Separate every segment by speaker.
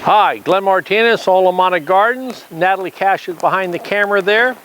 Speaker 1: Hi, Glenn Martinez, Olomana Gardens. Natalie Cash is behind the camera there.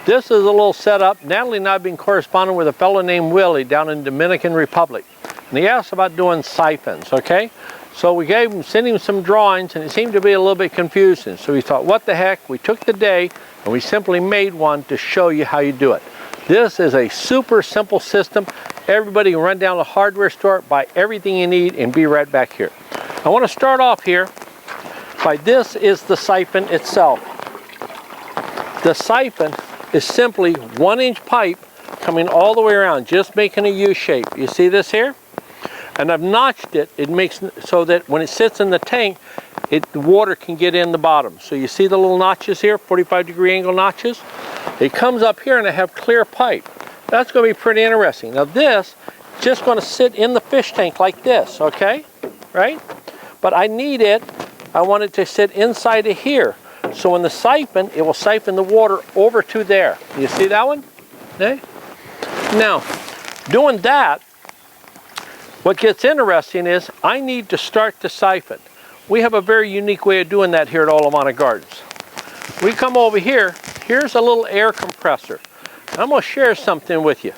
Speaker 1: This is a little setup. Natalie and I have been corresponding with a fellow named Willie down in Dominican Republic. And he asked about doing siphons, okay? So we sent him some drawings, and it seemed to be a little bit confusing. So we thought, what the heck? We took the day and we simply made one to show you how you do it. This is a super simple system. Everybody can run down to the hardware store, buy everything you need, and be right back here. I want to start off here by this is the siphon itself. The siphon is simply 1-inch pipe coming all the way around, just making a U shape. You see this here? And I've notched it. It makes so that when it sits in the tank, the water can get in the bottom. So you see the little notches here, 45-degree angle notches? It comes up here and I have clear pipe. That's going to be pretty interesting. Now this is just going to sit in the fish tank like this, okay? Right? But I need it. I want it to sit inside of here. So in the siphon, it will siphon the water over to there. You see that one? Okay? Now, doing that, what gets interesting is I need to start the siphon. We have a very unique way of doing that here at Olomana Gardens. We come over here, here's a little air compressor. I'm going to share something with you.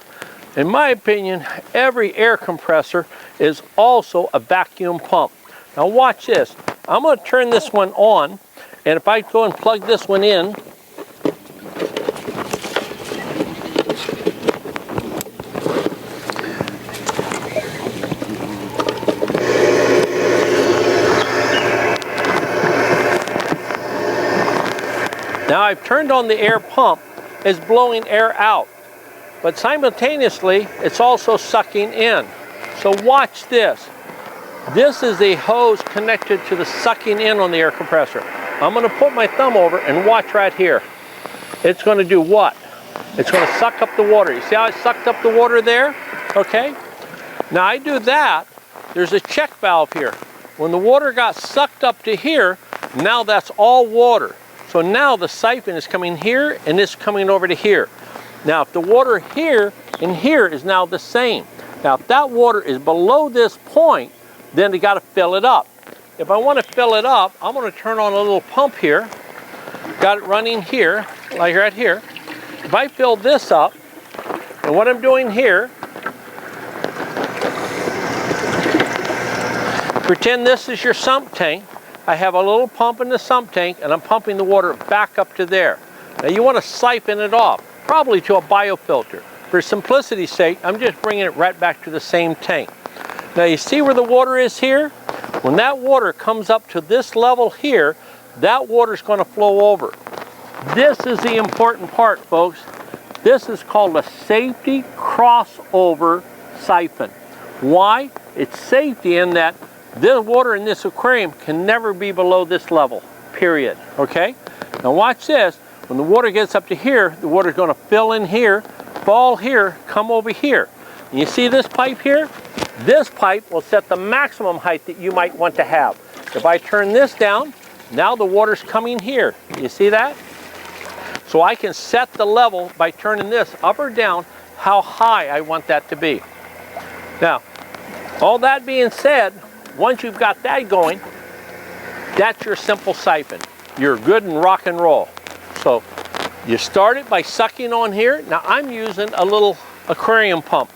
Speaker 1: In my opinion, every air compressor is also a vacuum pump. Now watch this. I'm going to turn this one on, and if I go and plug this one in, now I've turned on the air pump. It's blowing air out, but simultaneously it's also sucking in. So watch this. This is the hose connected to the sucking in on the air compressor. I'm going to put my thumb over and watch right here. It's going to do what? It's going to suck up the water. You see how it sucked up the water there? Okay. Now I do that. There's a check valve here. When the water got sucked up to here, now that's all water. So now the siphon is coming here and it's coming over to here. Now if the water here and here is now the same. Now if that water is below this point, then you got to fill it up. If I want to fill it up, I'm going to turn on a little pump here. Got it running here, like right here. If I fill this up, and what I'm doing here, pretend this is your sump tank. I have a little pump in the sump tank, and I'm pumping the water back up to there. Now you want to siphon it off, probably to a biofilter. For simplicity's sake, I'm just bringing it right back to the same tank. Now you see where the water is here? When that water comes up to this level here, that water is going to flow over. This is the important part, folks. This is called a safety crossover siphon. Why? It's safety in that the water in this aquarium can never be below this level, period. Okay? Now watch this. When the water gets up to here, the water is going to fill in here, fall here, come over here. And you see this pipe here? This pipe will set the maximum height that you might want to have. If I turn this down, now the water's coming here. You see that? So I can set the level by turning this up or down how high I want that to be. Now, all that being said, once you've got that going, that's your simple siphon. You're good and rock and roll. So you start it by sucking on here. Now I'm using a little aquarium pump.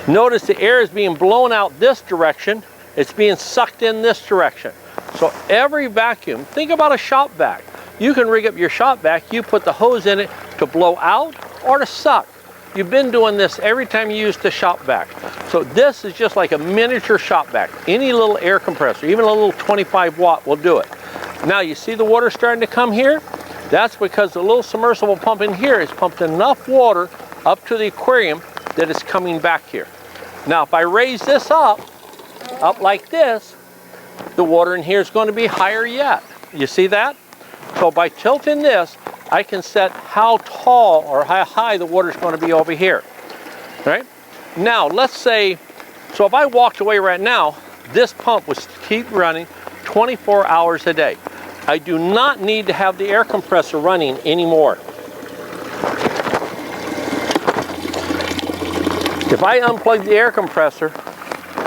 Speaker 1: Notice the air is being blown out this direction. It's being sucked in this direction. So every vacuum, think about a shop vac. You can rig up your shop vac. You put the hose in it to blow out or to suck. You've been doing this every time you use the shop vac. So this is just like a miniature shop vac. Any little air compressor, even a little 25 watt will do it. Now you see the water starting to come here? That's because the little submersible pump in here is pumped enough water up to the aquarium that it's coming back here. Now if I raise this up like this, the water in here is going to be higher yet. You see that? So by tilting this, I can set how tall or how high the water is going to be over here. Right? Now let's say, so if I walked away right now, this pump would keep running 24 hours a day. I do not need to have the air compressor running anymore. If I unplug the air compressor,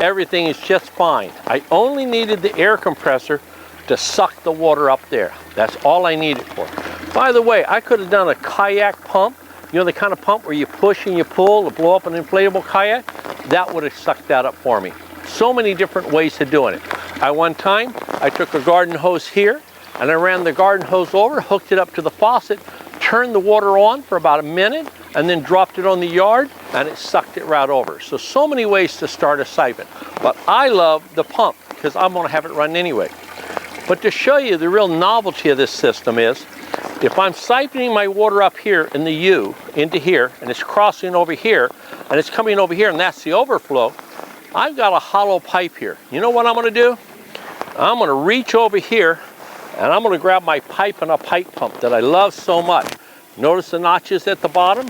Speaker 1: everything is just fine. I only needed the air compressor to suck the water up there. That's all I needed for. By the way, I could have done a kayak pump. You know, the kind of pump where you push and you pull to blow up an inflatable kayak? That would have sucked that up for me. So many different ways to doing it. One time, I took a garden hose here and I ran the garden hose over, hooked it up to the faucet, turned the water on for about a minute, and then dropped it on the yard, and it sucked it right over. So many ways to start a siphon. But I love the pump because I'm gonna have it run anyway. But to show you the real novelty of this system is, if I'm siphoning my water up here in the U into here, and it's crossing over here, and it's coming over here, and that's the overflow, I've got a hollow pipe here. You know what I'm gonna do? I'm gonna reach over here, and I'm gonna grab my pipe and a pipe pump that I love so much. Notice the notches at the bottom?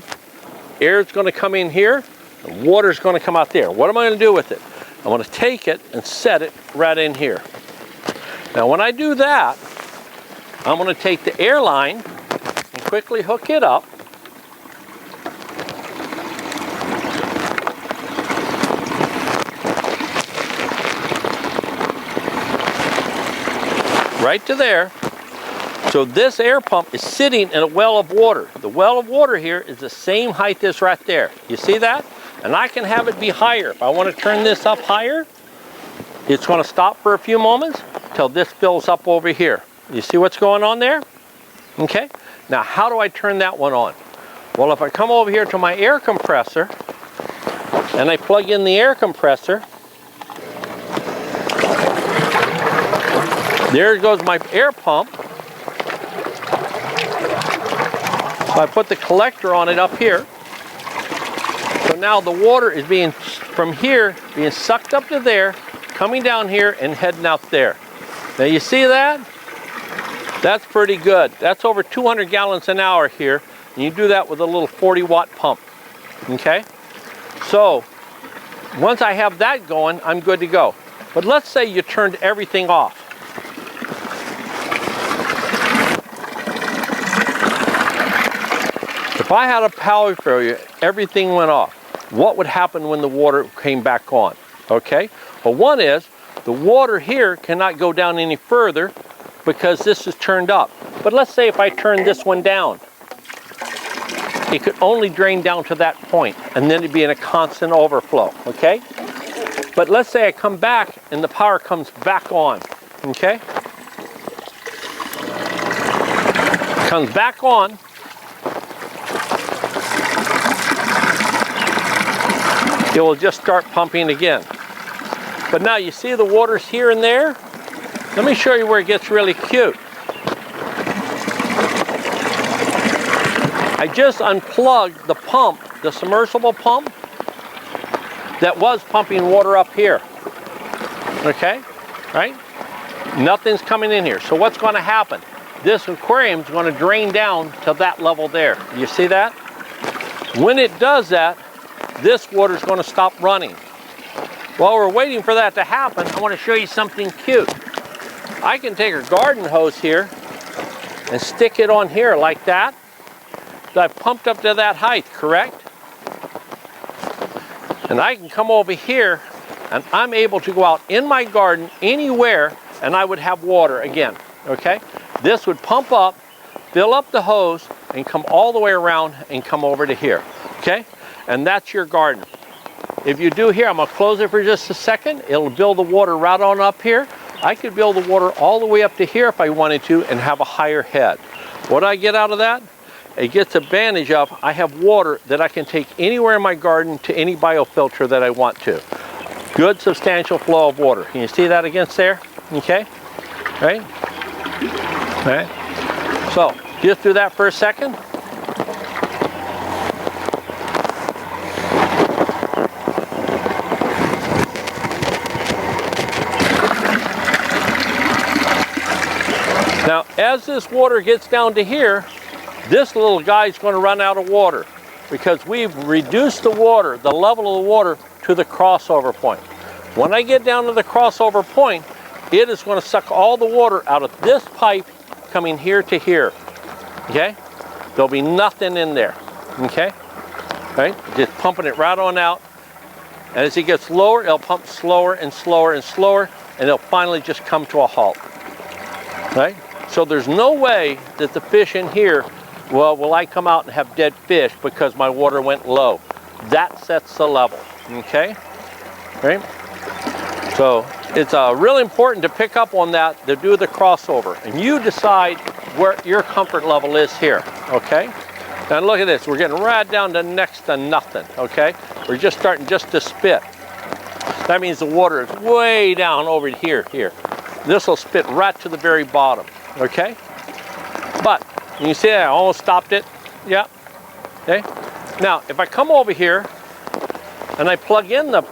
Speaker 1: Air's gonna come in here, and water's gonna come out there. What am I gonna do with it? I'm gonna take it and set it right in here. Now when I do that, I'm gonna take the air line and quickly hook it up. Right to there. So this air pump is sitting in a well of water. The well of water here is the same height as right there. You see that? And I can have it be higher. If I want to turn this up higher, it's going to stop for a few moments till this fills up over here. You see what's going on there? Okay. Now how do I turn that one on? Well, if I come over here to my air compressor and I plug in the air compressor, there goes my air pump. So I put the collector on it up here. So now the water is being, from here, being sucked up to there, coming down here and heading out there. Now you see that? That's pretty good. That's over 200 gallons an hour here. And you do that with a little 40-watt pump. Okay? So once I have that going, I'm good to go. But let's say you turned everything off. If I had a power failure, everything went off. What would happen when the water came back on? Okay? Well, one is the water here cannot go down any further because this is turned up. But let's say if I turn this one down, it could only drain down to that point, and then it'd be in a constant overflow. Okay? But let's say I come back and the power comes back on. Okay? Comes back on. It will just start pumping again. But now you see the water's here and there? Let me show you where it gets really cute. I just unplugged the pump, the submersible pump, that was pumping water up here. Okay, right? Nothing's coming in here. So what's going to happen? This aquarium's going to drain down to that level there. You see that? When it does that, this water's going to stop running. While we're waiting for that to happen, I want to show you something cute. I can take a garden hose here and stick it on here like that. So I've pumped up to that height, correct? And I can come over here and I'm able to go out in my garden anywhere and I would have water again, okay? This would pump up, fill up the hose, and come all the way around and come over to here, okay? And that's your garden. If you do here, I'm gonna close it for just a second. It'll build the water right on up here. I could build the water all the way up to here if I wanted to and have a higher head. What do I get out of that? It gets advantage of, I have water that I can take anywhere in my garden to any biofilter that I want to. Good substantial flow of water. Can you see that against there? Okay, right? All right. So just do that for a second. Now, as this water gets down to here, this little guy's going to run out of water because we've reduced the water, the level of the water, to the crossover point. When I get down to the crossover point, it is going to suck all the water out of this pipe coming here to here. Okay? There'll be nothing in there. Okay? Right? Just pumping it right on out. And as it gets lower, it'll pump slower and slower and slower, and it'll finally just come to a halt. Right? So there's no way that the fish in here, well, will I come out and have dead fish because my water went low. That sets the level, okay? Right? So it's really important to pick up on that, to do the crossover. And you decide where your comfort level is here, okay? Now look at this, we're getting right down to next to nothing, okay? We're just starting just to spit. That means the water is way down over here. This will spit right to the very bottom, okay? But, you see I almost stopped it? Yeah, okay? Now, if I come over here and I plug in the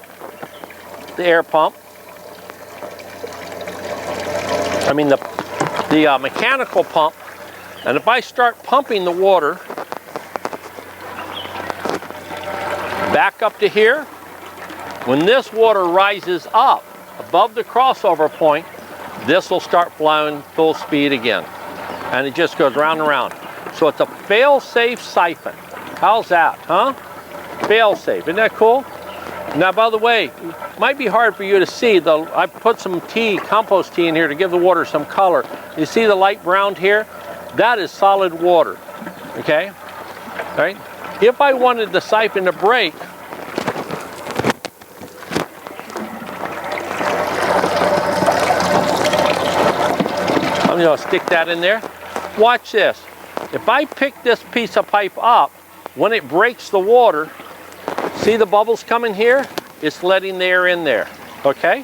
Speaker 1: air pump, I mean the mechanical pump, and if I start pumping the water back up to here, when this water rises up above the crossover point, this will start flowing full speed again. And it just goes round and round. So it's a fail-safe siphon. How's that, huh? Fail-safe, isn't that cool? Now, by the way, it might be hard for you to see. I put some tea, compost tea in here to give the water some color. You see the light brown here? That is solid water, okay? All right? If I wanted the siphon to break, I'm going to stick that in there. Watch this. If I pick this piece of pipe up, when it breaks the water, see the bubbles coming here? It's letting the air in there, okay?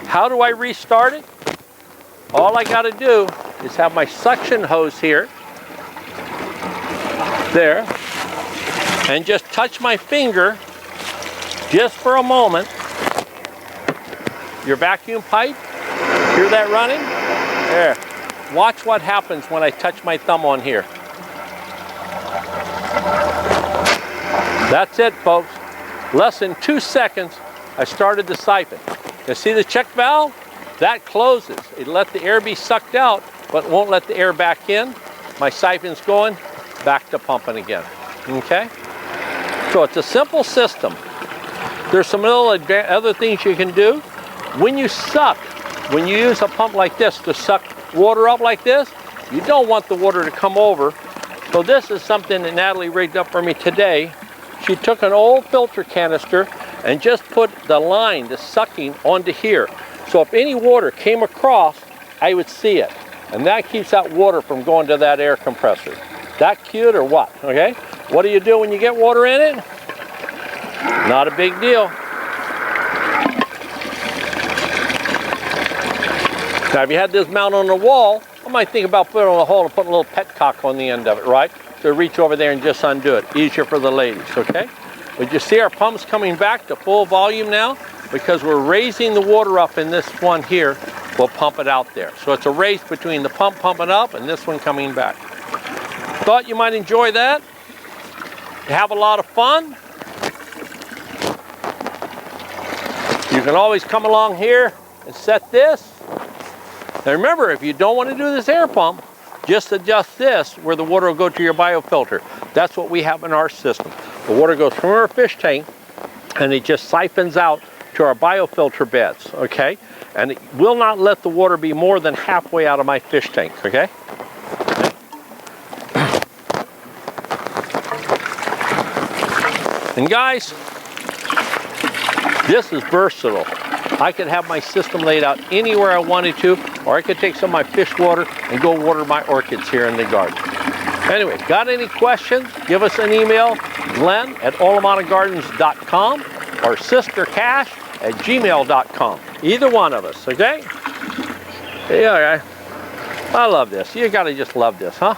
Speaker 1: How do I restart it? All I got to do is have my suction hose here, there, and just touch my finger just for a moment. Your vacuum pipe, hear that running? There. Watch what happens when I touch my thumb on here. That's it, folks. Less than 2 seconds, I started the siphon. You see the check valve? That closes. It let the air be sucked out, but won't let the air back in. My siphon's going, back to pumping again, okay? So it's a simple system. There's some little other things you can do. When you use a pump like this to suck water up like this, you don't want the water to come over. So this is something that Natalie rigged up for me today. She took an old filter canister and just put the line, the sucking, onto here. So if any water came across, I would see it. And that keeps that water from going to that air compressor. That cute or what, okay? What do you do when you get water in it? Not a big deal. Now, if you had this mount on the wall, I might think about putting it on the hole and putting a little petcock on the end of it, right? So reach over there and just undo it. Easier for the ladies, okay? But you see our pump's coming back to full volume now because we're raising the water up in this one here. We'll pump it out there. So it's a race between the pump pumping up and this one coming back. Thought you might enjoy that. Have a lot of fun. You can always come along here and set this. Now remember, if you don't want to do this air pump, just adjust this where the water will go to your biofilter. That's what we have in our system. The water goes from our fish tank and it just siphons out to our biofilter beds, okay? And it will not let the water be more than halfway out of my fish tank, okay? And guys, this is versatile. I could have my system laid out anywhere I wanted to, or I could take some of my fish water and go water my orchids here in the garden. Anyway, got any questions? Give us an email, glenn@olomanagardens.com or sistercash@gmail.com. Either one of us, okay? Yeah, I love this. You gotta just love this, huh?